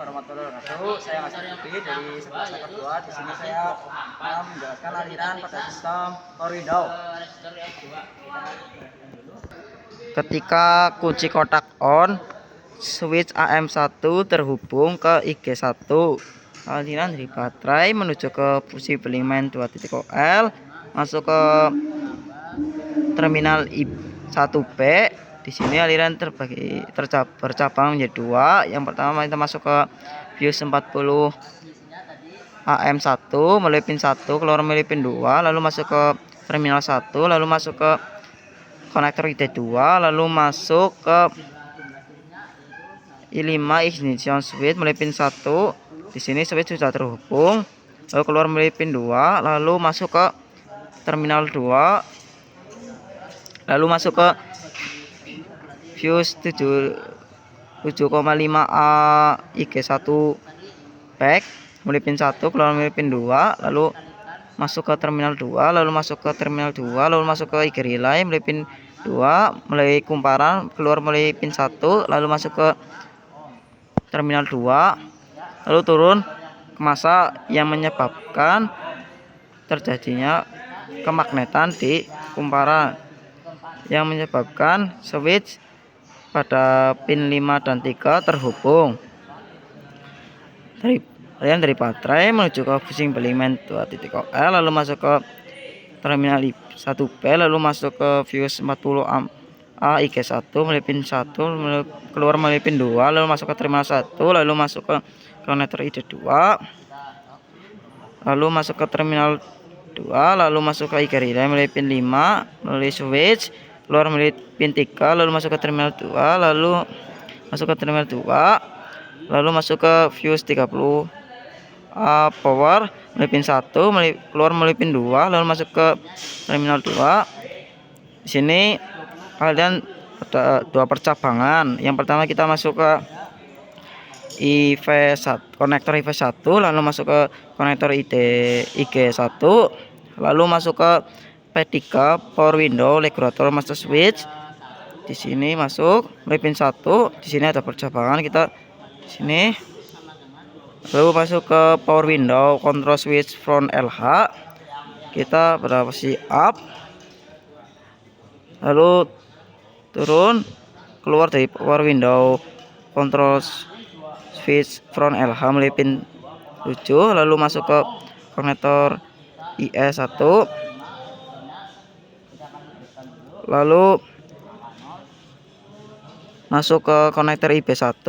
warahmatullahi wabarakatuh. Saya Mas Arifin dari sekelas kedua. Di sini saya akan menjelaskan aliran pada sistem power window. Ketika kunci kotak on, switch AM1 terhubung ke IG1. Aliran dari baterai menuju ke fuse beli main 2.0L, masuk ke terminal I1B. Di sini aliran bercabang menjadi dua. Yang pertama kita masuk ke fuse 40 AM1 melalui pin 1, keluar melalui pin 2, lalu masuk ke terminal 1, lalu masuk ke konektor ID2, lalu masuk ke I5 ignition switch melalui pin 1. Di sini switch sudah terhubung, lalu keluar melalui pin 2, lalu masuk ke terminal 2, lalu masuk ke fuse 7,5A IG1 back melalui pin 1, keluar melalui pin 2, lalu masuk ke terminal 2, lalu masuk ke terminal 2, lalu masuk ke IG relay melalui pin 2, melalui kumparan, keluar melalui pin 1, lalu masuk ke terminal 2, lalu turun ke masa yang menyebabkan terjadinya kemagnetan di kumparan yang menyebabkan switch pada pin 5 dan 3 terhubung. Dari baterai menuju ke fuse belimen 2.0L, lalu masuk ke terminal I1B, lalu masuk ke fuse 40A IG1 melalui pin 1, keluar melalui pin 2, lalu masuk ke terminal 1, lalu masuk ke konektor ID2, lalu masuk ke terminal 2, lalu masuk ke IG relay melalui pin 5, melalui switch, keluar melalui pin 3, lalu masuk ke terminal 2, lalu masuk ke terminal 2, lalu masuk ke fuse 30 power melalui pin 1, keluar melalui pin 2, lalu masuk ke terminal 2. Di sini kalian ada dua percabangan. Yang pertama kita masuk ke IV1, konektor IV1, lalu masuk ke konektor IG1, lalu masuk ke P3 power window regulator master switch. Di sini masuk melalui pin 1. Di sini ada percabangan, kita di sini. Lalu masuk ke power window control switch front LH, kita pada posisi up, lalu turun keluar dari power window control switch front LH melalui pin 7, lalu masuk ke konektor IE1, lalu masuk ke konektor IB1,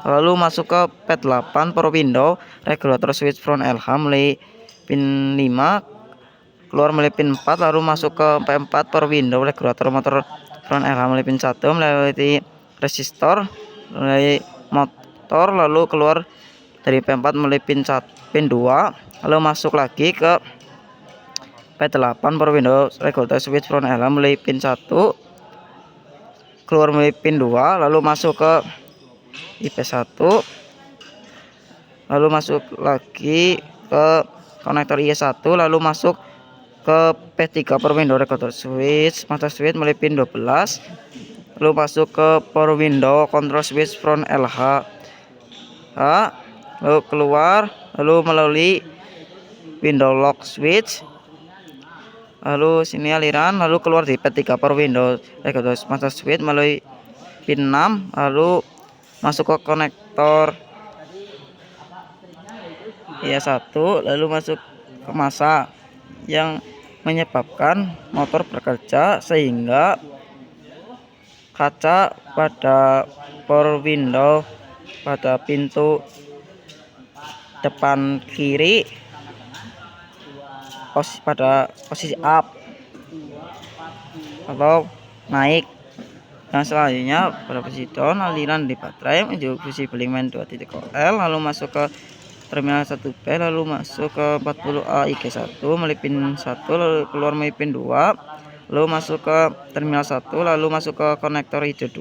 lalu masuk ke P8 power window regulator switch front LH melalui pin 5, keluar melalui pin 4, lalu masuk ke P4 power window regulator motor front LH melalui pin 1, melalui resistor, melalui motor, lalu keluar dari P4 melalui pin 2, lalu masuk lagi ke P8 power window regulator switch front LH melalui pin 1, keluar melalui pin 2, lalu masuk ke IP1, lalu masuk lagi ke konektor IE1, lalu masuk ke P3 power window regulator switch master switch melalui pin 12, lalu masuk ke power window control switch front LH, lalu keluar, lalu melalui window lock switch, lalu sini aliran, lalu keluar di P3 power window regulator master switch melalui pin 6, lalu masuk ke konektor IE1, lalu masuk ke masa yang menyebabkan motor bekerja sehingga kaca pada power window pada pintu depan kiri pada posisi up atau naik. Yang selanjutnya pada posisi down, aliran di baterai menuju fuse belimen 2.0L, lalu masuk ke terminal 1B, lalu masuk ke 40A IG1 melalui pin 1, lalu keluar melalui pin 2, lalu masuk ke terminal 1, lalu masuk ke konektor ID2,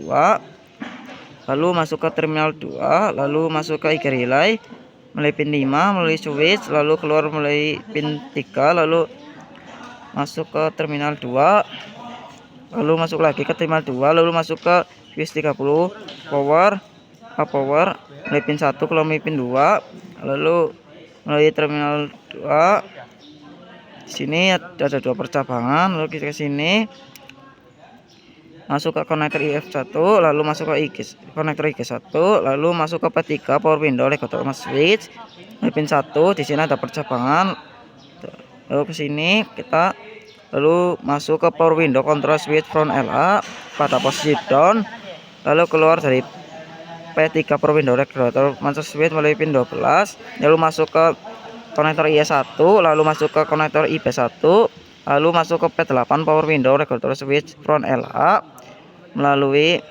lalu masuk ke terminal 2, lalu masuk ke IG relay melalui pin 5, melalui switch, lalu keluar melalui pin 3, lalu masuk ke terminal 2, lalu masuk lagi ke terminal 2, lalu masuk ke fuse 30 power, up power melalui pin 1 keluar melalui pin 2, lalu melalui terminal 2. Di sini ada 2 percabangan, lalu kita ke sini masuk ke konektor IF1, lalu masuk ke konektor IG1, lalu masuk ke P3 power window regulator switch melalui pin 1. Di sini ada percabangan, lalu ke sini kita lalu masuk ke power window control switch front LA pada posisi down, lalu keluar dari P3 power window regulator master switch melalui pin 12, lalu masuk ke konektor IE1, lalu masuk ke konektor IB1, lalu masuk ke P8 power window regulator switch front LA melalui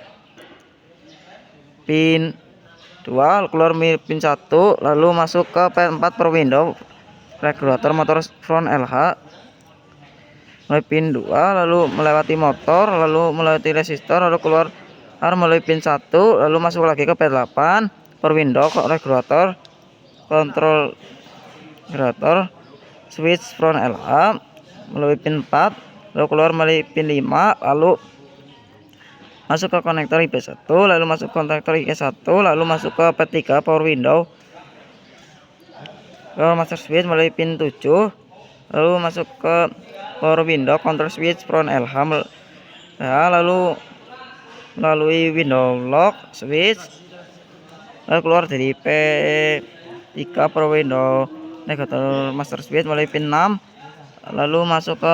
pin 2, keluar pin 1, lalu masuk ke P4 power window regulator motor front LH melalui pin 2, lalu melewati motor, lalu melewati resistor, lalu keluar melalui pin 1, lalu masuk lagi ke P8 power window regulator kontrol regulator switch front LH melalui pin 4, lalu keluar melalui pin 5, lalu masuk ke konektor IB1, lalu masuk ke konektor IG1, lalu masuk ke P3 power window master switch melalui pin 7, lalu masuk ke power window control switch front LH lalu melalui window lock switch, lalu keluar dari P3 power window negator master switch melalui pin 6, lalu masuk ke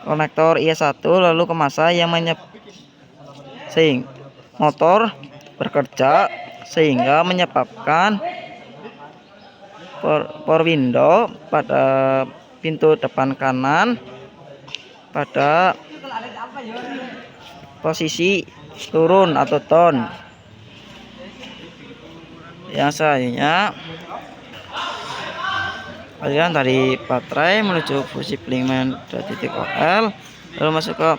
konektor IE1, lalu ke masa yang sehingga motor bekerja sehingga menyebabkan power window pada pintu depan kanan pada posisi turun atau down. Yang selanjutnya aliran dari baterai menuju fuse pilingman 2.0, lalu masuk ke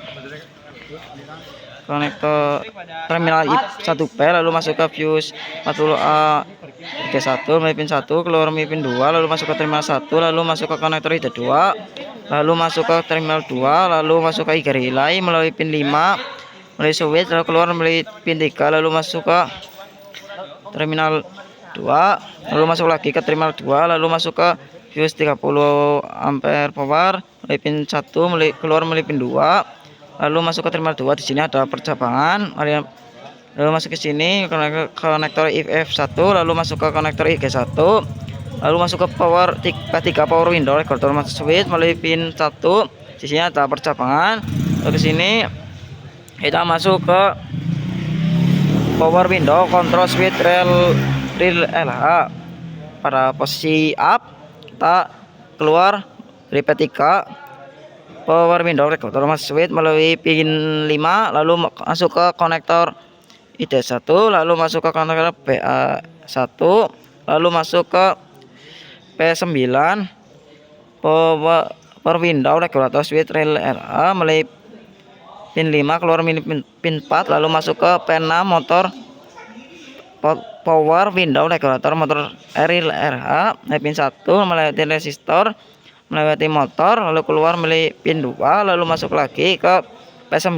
konektor terminal I1P, lalu masuk ke fuse 40A IG1 melalui pin 1, keluar melalui pin 2, lalu masuk ke terminal 1, lalu masuk ke konektor IG2, lalu masuk ke terminal 2, lalu masuk ke IG relay melalui pin 5 melalui switch, lalu keluar melalui pin 3, lalu masuk ke terminal 2, lalu masuk lagi ke terminal 2, lalu masuk ke fuse 30 ampere power melalui pin 1, keluar melalui pin 2, lalu masuk ke terminal 2. Di sini ada percabangan, lalu masuk ke sini konektor IF1, lalu masuk ke konektor IG1, lalu masuk ke P3 power window regulator master switch melalui pin 1. Di sini ada percabangan, lalu ke sini kita masuk ke power window control switch rel LH pada posisi up, kita keluar dari P3 power window regulator master switch melalui pin 5, lalu masuk ke konektor ID1, lalu masuk ke konektor PA1, lalu masuk ke P9 power window regulator switch rel RA melalui pin 5, keluar pin 4, lalu masuk ke P6 motor power window regulator motor rel RH melalui pin 1, melewati resistor, melewati motor, lalu keluar melalui pin 2, lalu masuk lagi ke P9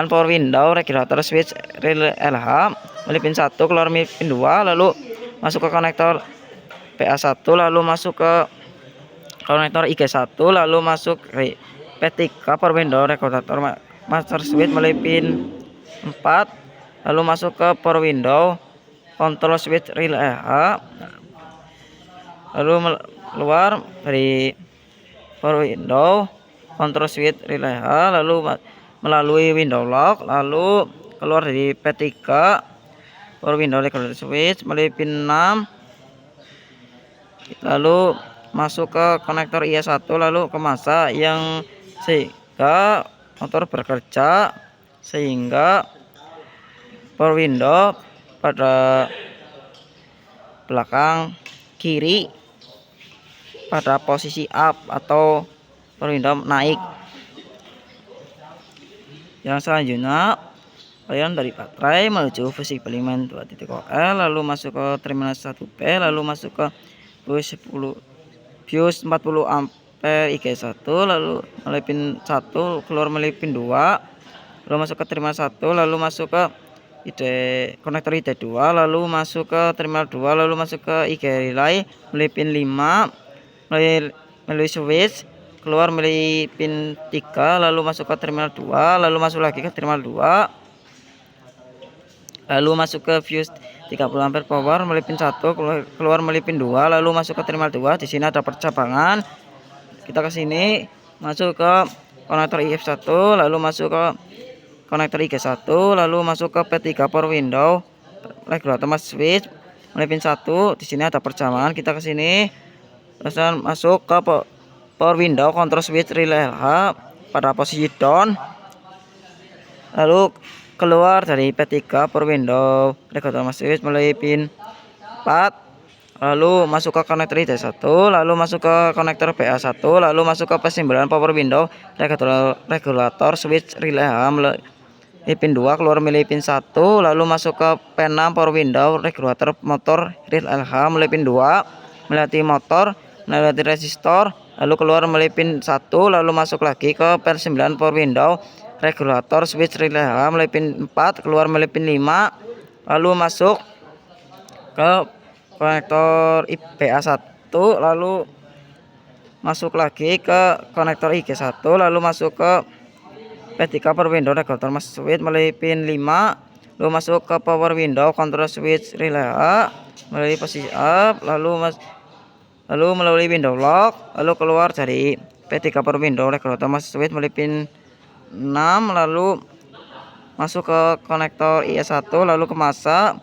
power window regulator switch rel LH melalui pin 1, keluar melalui pin 2, lalu masuk ke konektor PA1, lalu masuk ke konektor IG1, lalu masuk ke P3 power window regulator master switch melalui pin 4, lalu masuk ke power window control switch rel LH, lalu keluar dari power window control switch rel LH, lalu melalui window lock, lalu keluar dari P3 power window regulator switch melalui pin 6, lalu masuk ke konektor IE1, lalu ke masa yang sehingga motor bekerja sehingga power window pada belakang kiri pada posisi up atau power window naik. Yang selanjutnya aliran dari baterai menuju fuse pilingman 2.0, lalu masuk ke terminal 1P, lalu masuk ke fuse 40 ampere IG1, lalu melalui pin 1, keluar melalui pin 2, lalu masuk ke terminal 1, lalu masuk ke konektor ID2, lalu masuk ke terminal 2, lalu masuk ke IG relay melalui pin 5, melalui switch, keluar melalui pin 3, lalu masuk ke terminal 2, lalu masuk lagi ke terminal 2, lalu masuk ke fuse 30 ampere power melalui pin 1, keluar melalui pin 2, lalu masuk ke terminal 2. Di sini ada percabangan. Kita ke sini, masuk ke konektor IF1, lalu masuk ke konektor IG1, lalu masuk ke P3 power window regulator switch melalui pin 1. Di sini ada percabangan. Kita ke sini, terus masuk ke power window control switch relay LH pada posisi down, lalu keluar dari P3 power window regulator switch melalui pin 4, lalu masuk ke konektor ID1, lalu masuk ke konektor PA1, lalu masuk ke P9 power window regulator switch relay LH melalui pin 2, keluar melalui pin 1, lalu masuk ke P6 power window regulator motor relay LH melalui pin 2, melewati motor, melewati resistor, lalu keluar melalui pin 1, lalu masuk lagi ke P9 power window regulator switch relay LH melalui pin 4, keluar melalui pin 5, lalu masuk ke konektor PA1, lalu masuk lagi ke konektor IG1, lalu masuk ke P3 power window regulator switch melalui pin 5, lalu masuk ke power window control switch relay LH melalui posisi up, lalu melalui window lock, lalu keluar dari P3 power window regulator switch melalui pin 6, lalu masuk ke konektor IS1, lalu ke masa.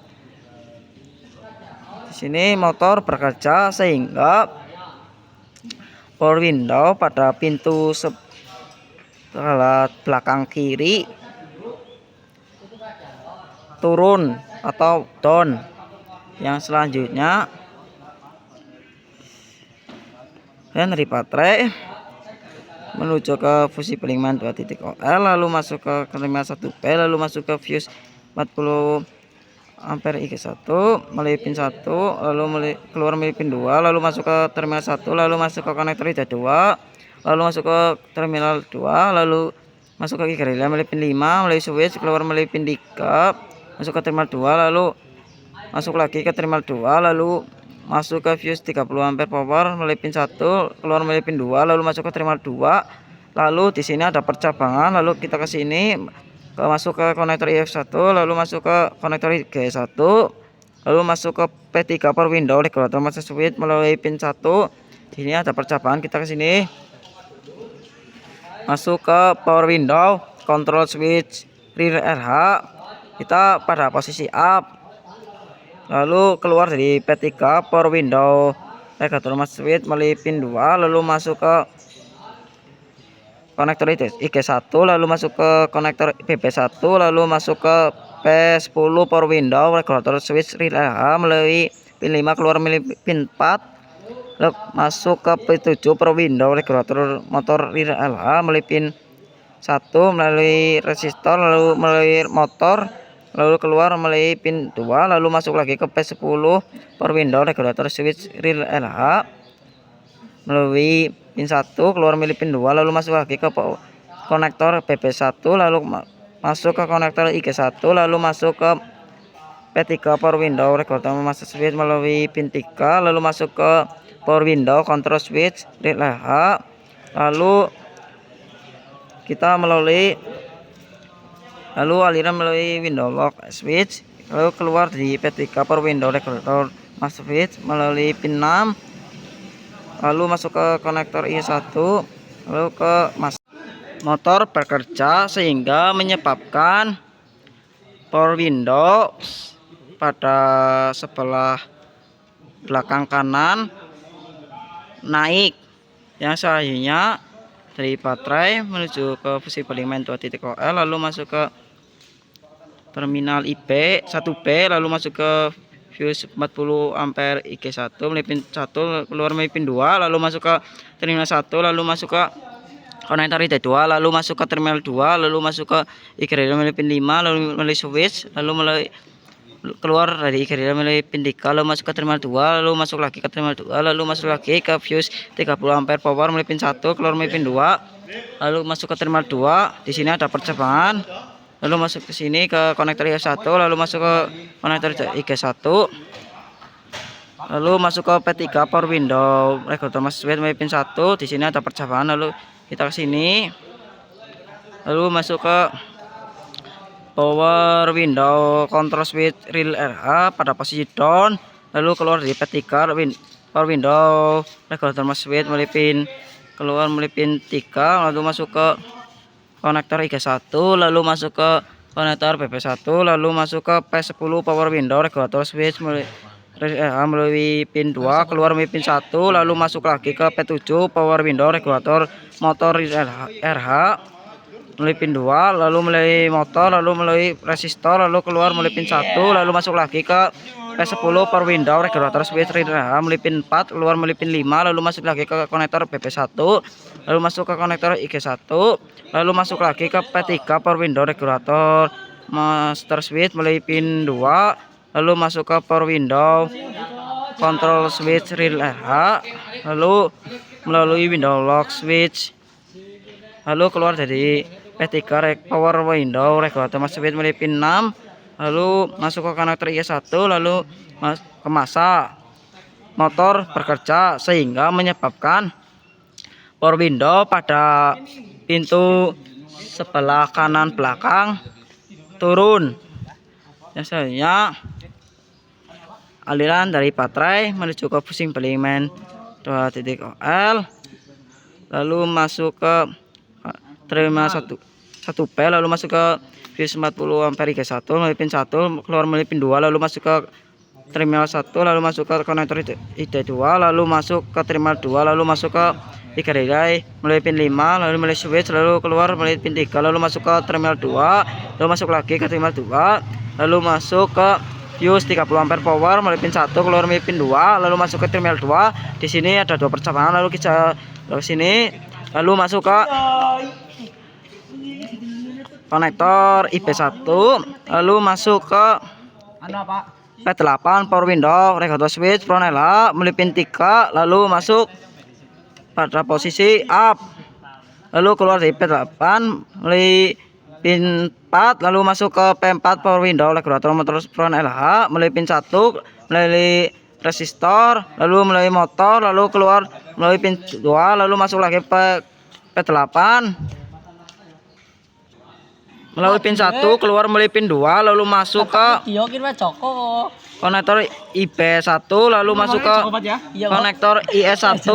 Di sini motor bekerja sehingga power window pada pintu sebelah belakang kiri turun atau down. Yang selanjutnya dari baterai menuju ke fusi Bellingman 2.0, lalu masuk ke terminal 1B, lalu masuk ke fuse 40 ampere IG1 melalui pin 1, lalu keluar melalui pin 2, lalu masuk ke terminal 1, lalu masuk ke konektor ID2, lalu masuk ke terminal 2, lalu masuk ke IG relay melalui pin 5, melalui switch, keluar melalui pin 3, masuk ke terminal 2, lalu masuk lagi ke terminal 2, lalu masuk ke fuse 30 ampere power melalui pin 1, keluar melalui pin 2, lalu masuk ke terminal 2. Lalu di sini ada percabangan, lalu kita ke sini masuk ke konektor IF1, lalu masuk ke konektor IG1, lalu masuk ke P3 power window regulator switch melalui pin 1. Di sini ada percabangan, kita ke sini masuk ke power window control switch relay RH, kita pada posisi up, lalu keluar dari P3 power window regulator switch melalui pin 2, lalu masuk ke konektor IG1, lalu masuk ke konektor PP1, lalu masuk ke P10 power window regulator switch relay RH melalui pin 5, keluar melalui pin 4, lalu masuk ke P7 power window regulator motor relay LH melalui pin 1, melalui resistor, lalu melalui motor, lalu keluar melalui pin 2, lalu masuk lagi ke P10 power window regulator switch relay LH melalui pin 1, keluar melalui pin 2, lalu masuk lagi ke konektor PP1, lalu masuk ke konektor IG1, lalu masuk ke P3 power window regulator master switch melalui pin 3, lalu masuk ke power window control switch relay LH, lalu kita lalu aliran melalui window lock switch, lalu keluar di P3 power window regulator master switch melalui pin 6, lalu masuk ke konektor I1, lalu ke motor bekerja sehingga menyebabkan power window pada sebelah belakang kanan naik. Yang selanjutnya dari baterai menuju ke fusi Bellingman 2.0, lalu masuk ke terminal IB 1B, lalu masuk ke fuse 40 ampere IG1 melalui pin 1, keluar melalui pin 2, lalu masuk ke terminal 1, lalu masuk ke konektor ID2, lalu masuk ke terminal 2, lalu masuk ke IG relay melalui pin 5, lalu melalui switch, lalu keluar dari IG relay melalui pin 3, lalu masuk ke terminal 2, lalu masuk lagi ke terminal 2, lalu masuk lagi ke fuse 30 ampere power melalui pin 1, keluar melalui pin 2, lalu masuk ke terminal 2. Di sini ada percabangan, lalu masuk ke sini ke konektor IS1, lalu masuk ke konektor IG1, lalu masuk ke P3 power window regulator master switch pin 1. Di sini ada percobaan, lalu kita ke sini, lalu masuk ke power window control switch real RH pada posisi down, lalu keluar dari P3 power window regulator master switch pin keluar pin 3, lalu masuk ke konektor IG1, lalu masuk ke konektor PP1, lalu masuk ke P10 power window regulator switch melalui pin 2, keluar melalui pin 1, lalu masuk lagi ke P7 power window regulator motor RH melalui pin 2, lalu melalui motor, lalu melalui resistor, lalu keluar melalui pin 1, lalu masuk lagi ke P10 power window regulator switch RH melalui pin 4, keluar melalui pin 5, lalu masuk lagi ke konektor PP1, lalu masuk ke konektor IG1, lalu masuk lagi ke P3 power window regulator master switch melalui pin 2, lalu masuk ke power window control switch real RH, lalu melalui window lock switch, lalu keluar dari P3 power window regulator master switch melalui pin 6, lalu masuk ke konektor IG1, lalu ke masa motor bekerja sehingga menyebabkan power window pada pintu sebelah kanan belakang turun. Biasanya aliran dari baterai menuju ke pusing belimen 2.0L, lalu masuk ke terminal 1P, lalu masuk ke fuse 40 ampere IG1 melalui pin 1, keluar melalui pin 2, lalu masuk ke terminal 1, lalu masuk ke konektor ID2, lalu masuk ke terminal 2, lalu masuk ke 3 relay melalui pin 5, lalu melalui switch, lalu keluar melalui pin 3, lalu masuk ke terminal 2, lalu masuk lagi ke terminal 2, lalu masuk ke fuse 30 ampere power melalui pin 1, keluar melalui pin 2, lalu masuk ke terminal 2. Di sini ada 2 percobaan, lalu kita ke sini, lalu masuk ke konektor IP1, lalu masuk ke P8 power window regulator switch front LH melalui pin 3, lalu masuk pada posisi up, lalu keluar dari P8 melalui pin 4, lalu masuk ke P4 power window regulator motor front LH melalui pin 1, melalui resistor, lalu melalui motor, lalu keluar melalui pin 2, lalu masuk lagi P8 melalui pin 1, keluar melalui pin 2, lalu masuk ke konektor IB1, lalu masuk ke konektor IS1,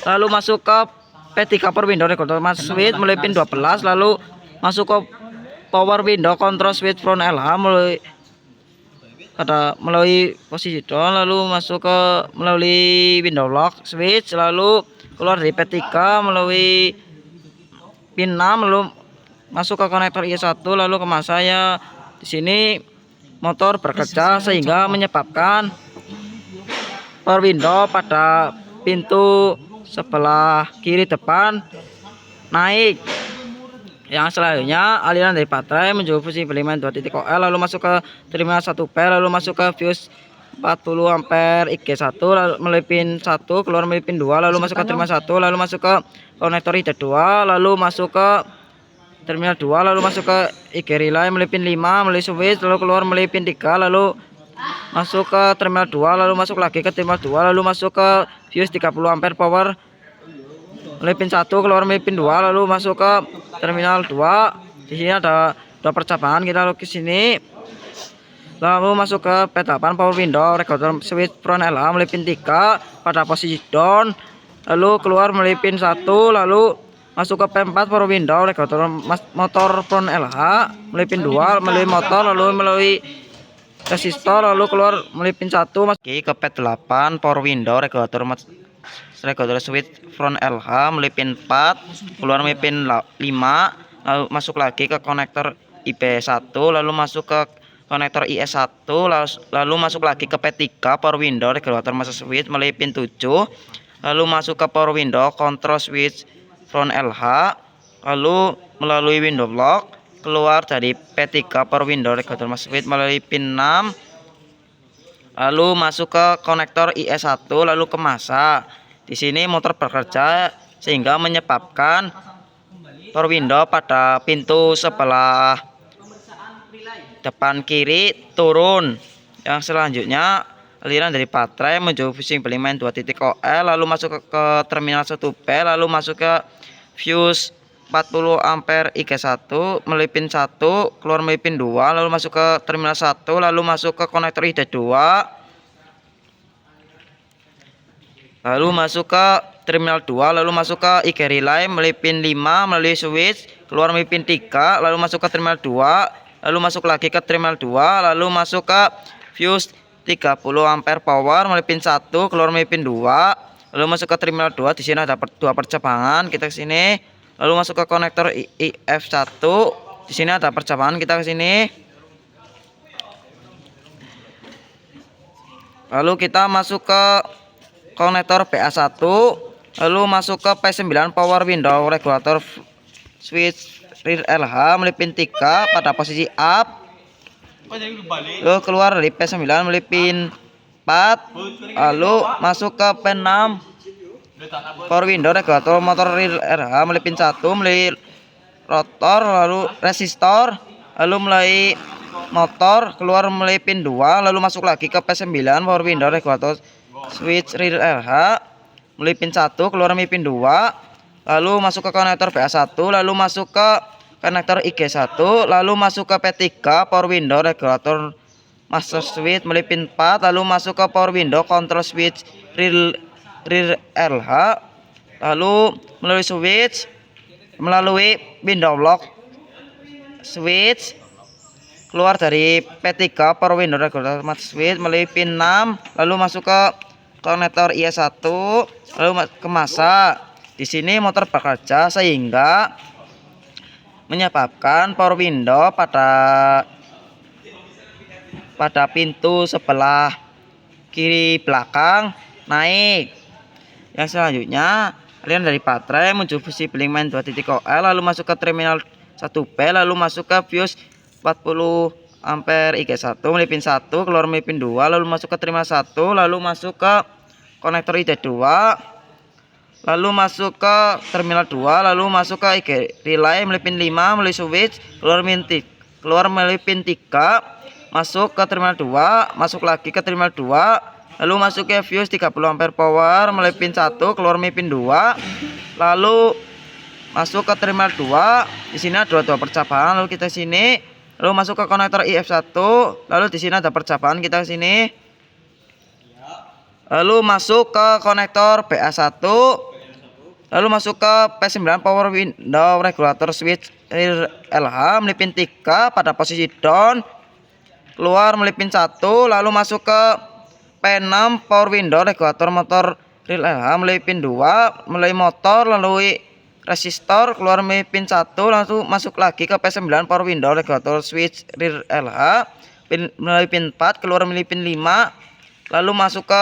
lalu masuk ke P3 power window regulator master switch melalui pin 12, lalu masuk ke power window control switch front LH melalui posisi down, lalu masuk ke melalui window lock switch, lalu keluar dari P3 melalui pin 6, lalu masuk ke konektor I1, lalu ke masa ya. Di sini motor bekerja sehingga menyebabkan power window pada pintu sebelah kiri depan naik. Yang selanjutnya aliran dari baterai menuju fuse belimen 2.0L, lalu masuk ke terminal 1P, lalu masuk ke fuse 40 ampere IG1 lalu melalui pin 1, keluar melalui pin 2, lalu masuk ke terminal 1, lalu masuk ke konektor ID2, lalu masuk ke terminal 2, lalu masuk ke IG relay melalui pin 5, melalui switch, lalu keluar melalui pin 3, lalu masuk ke terminal 2, lalu masuk lagi ke terminal 2, lalu masuk ke fuse 30 ampere power melalui pin 1, keluar melalui pin 2, lalu masuk ke terminal 2. Di sini ada 2 percobaan, kita lalu ke sini, lalu masuk ke P8 power window regulator switch front LH melalui pin 3 pada posisi down, lalu keluar melalui pin 1, lalu masuk ke P4 power window regulator motor front LH melalui pin 2, melalui motor, lalu melalui resistor, lalu keluar melalui pin 1, masuk ke P8 power window regulator switch front LH melalui pin 4, keluar melalui pin 5, lalu masuk lagi ke konektor IP1, lalu masuk ke konektor IS1, lalu masuk lagi ke P3 power window regulator master switch melalui pin 7, lalu masuk ke power window control switch front LH, lalu melalui window lock, keluar dari P3 power window regulator master switch melalui pin 6, lalu masuk ke konektor IS1, lalu ke masa. Di sini motor bekerja sehingga menyebabkan power window pada pintu sebelah depan kiri turun. Yang selanjutnya aliran dari baterai menuju fusing beli main 2.0 lalu masuk ke terminal 1B, lalu masuk ke fuse 40 ampere IG1 melalui pin 1, keluar melalui pin 2, lalu masuk ke terminal 1, lalu masuk ke konektor ID2, lalu masuk ke terminal 2, lalu masuk ke IG relay melalui pin 5 melalui switch, keluar melalui pin 3, lalu masuk ke terminal 2, lalu masuk lagi ke terminal 2, lalu masuk ke fuse 30 ampere power melalui pin 1, keluar melalui pin 2, lalu masuk ke terminal 2. Di sini ada dua percabangan, kita ke sini. Lalu masuk ke konektor IF1. Di sini ada percabangan, kita ke sini. Lalu kita masuk ke konektor PA1. Lalu masuk ke P9 power window regulator switch rear LH melalui pin 3 pada posisi up. Lalu keluar dari P9 melalui pin 4. Lalu masuk ke P6 power window regulator motor rear RH melalui pin 1 melalui rotor, lalu resistor, lalu melalui motor, keluar melalui pin 2, lalu masuk lagi ke P9 power window regulator switch rear RH melalui pin 1, keluar melalui pin 2, lalu masuk ke konektor PA1, lalu masuk ke konektor IG1, lalu masuk ke P3 power window regulator master switch melalui pin 4, lalu masuk ke power window control switch rear LH, lalu melalui window lock switch, keluar dari P3 power window regulator master switch melalui pin 6, lalu masuk ke konektor IS1, lalu ke masa. Di sini motor bekerja sehingga menyebabkan power window pada pintu sebelah kiri belakang naik. Yang selanjutnya aliran dari baterai menuju fuse beli main 2.0 lalu masuk ke terminal 1B, lalu masuk ke fuse 40 ampere IG1 melalui pin 1, keluar melalui pin 2, lalu masuk ke terminal 1, lalu masuk ke konektor ID2, lalu masuk ke terminal 2, lalu masuk ke IG relay melalui pin 5 melalui switch, keluar melalui pin 3, masuk ke terminal 2, masuk lagi ke terminal 2, lalu masuk ke fuse 30 ampere power melalui pin 1, keluar melalui pin 2, lalu masuk ke terminal 2. Di sini ada dua percabangan, lalu kita sini, lalu masuk ke konektor IF1, lalu di sini ada percabangan, kita ke sini, lalu masuk ke konektor PA1, lalu masuk ke P9 power window regulator switch rear LH melalui pin 3 pada posisi down, keluar melalui pin 1, lalu masuk ke P6 power window regulator motor rear LH melalui pin 2, melalui motor, melalui resistor, keluar melalui pin 1, langsung masuk lagi ke P9 power window regulator switch rear LH melalui pin 4, keluar melalui pin 5, lalu masuk ke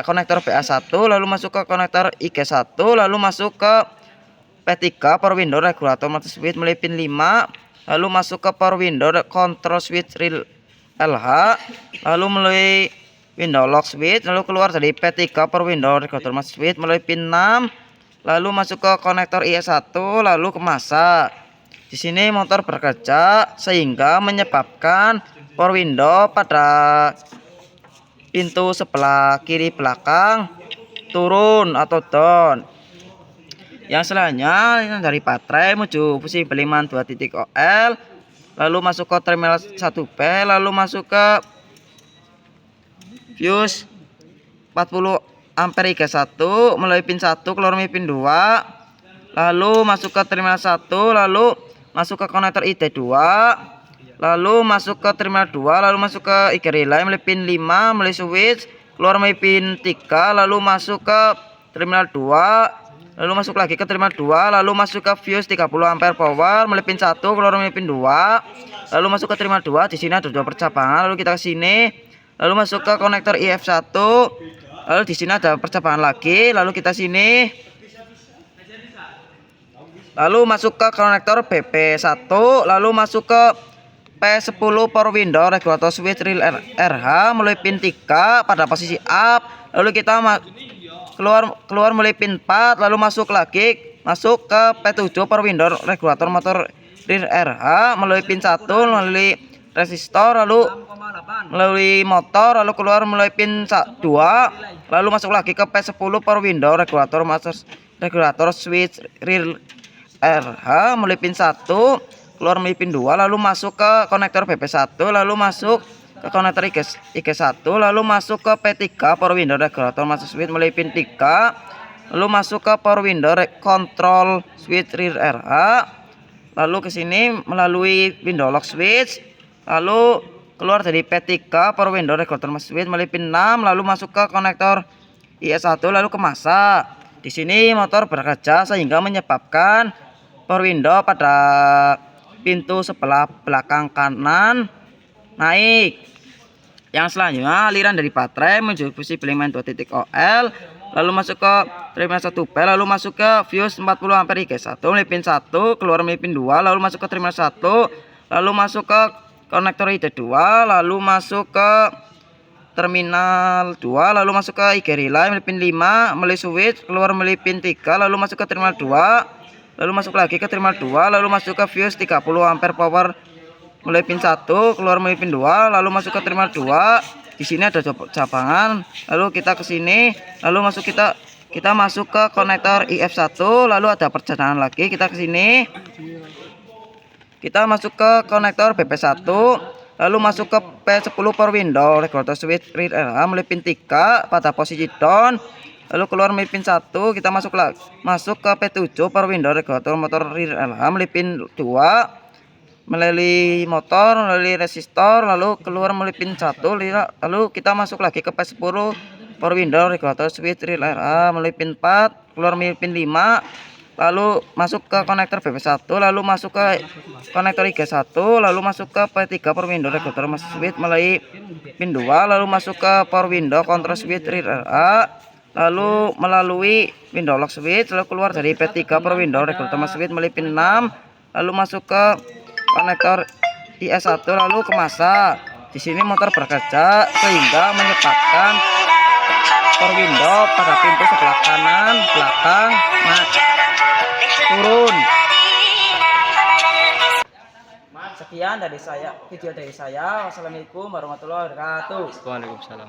konektor PA1, lalu masuk ke konektor IG1, lalu masuk ke P3 power window regulator motor switch melalui pin 5, lalu masuk ke power window control switch rear LH, lalu melalui window lock switch, lalu keluar dari P3 power window regulator master switch melalui pin 6, lalu masuk ke konektor IS1, lalu ke masa. Di sini motor bekerja sehingga menyebabkan power window pada pintu sebelah kiri belakang turun atau down. Yang selanjutnya dari baterai menuju fuse beliman 2.0 lalu masuk ke terminal 1B, lalu masuk ke fuse 40 ampere IG1 melalui pin 1, keluar melalui pin 2, lalu masuk ke terminal 1, lalu masuk ke konektor ID2, lalu masuk ke terminal 2, lalu masuk ke IG relay melalui pin 5 melalui switch, keluar melalui pin 3, lalu masuk ke terminal 2, lalu masuk lagi ke terminal 2, lalu masuk ke fuse 30 ampere power melalui pin 1, keluar melalui pin 2, lalu masuk ke terminal 2. Di sini ada dua percabangan, lalu kita ke sini, lalu masuk ke konektor IF1, lalu di sini ada percabangan lagi, lalu kita sini, lalu masuk ke konektor BP1, lalu masuk ke P10 power window regulator switch rear RH melalui pin 3 pada posisi up, lalu kita keluar melalui pin 4, lalu masuk ke P7 power window regulator motor rear RH melalui pin 1 melalui resistor, lalu melalui motor, lalu keluar melalui pin 2, lalu masuk lagi ke P10 power window regulator switch rear RH melalui pin 1, keluar melalui pin 2, lalu masuk ke konektor BP1, lalu masuk ke konektor IG1, lalu masuk ke P3 power window regulator master switch melalui pin 3, lalu masuk ke power window control switch rear RH, lalu ke sini melalui window lock switch, lalu keluar dari P3 power window regulator master switch melalui pin 6, lalu masuk ke konektor IS1, lalu ke masa. Di sini motor bekerja sehingga menyebabkan power window pada pintu sebelah belakang kanan naik. Yang selanjutnya aliran dari baterai menuju fuse Blinkman 2.0L, lalu masuk ke terminal 1B, lalu masuk ke fuse 40 ampere IG1 melalui pin 1, keluar melalui pin 2, lalu masuk ke terminal 1, lalu masuk ke konektor ID2, lalu masuk ke terminal 2, lalu masuk ke IG relay melalui pin 5, melalui switch, keluar melalui pin 3, lalu masuk ke terminal 2, lalu masuk lagi ke terminal 2, lalu masuk ke fuse 30 ampere power melalui pin 1, keluar melalui pin 2, lalu masuk ke terminal 2. Di sini ada cabangan, lalu kita ke sini, lalu kita masuk ke konektor IF1, lalu ada perjalanan lagi, kita ke sini. Kita masuk ke konektor BP1, lalu masuk ke P10 power window regulator switch rear RH melalui pin 3 pada posisi down, lalu keluar melalui pin 1, kita masuk ke P7 power window regulator motor rear RH melalui pin 2, melalui motor, melalui resistor, lalu keluar melalui pin 1, lalu kita masuk lagi ke P10 power window regulator switch rear RH melalui pin 4, keluar melalui pin 5, lalu masuk ke konektor BP1, lalu masuk ke konektor IG1, lalu masuk ke P3 power window regulator master switch melalui pin 2, lalu masuk ke power window control switch rear RH, lalu melalui window lock switch, lalu keluar dari P3 power window regulator master switch melalui pin 6, lalu masuk ke konektor IS1, lalu ke masa. Di sini motor bekerja sehingga menyebabkan power window pada pintu sebelah kanan belakang turun. Sekian dari video dari saya. Wassalamualaikum warahmatullahi wabarakatuh. Waalaikumsalam.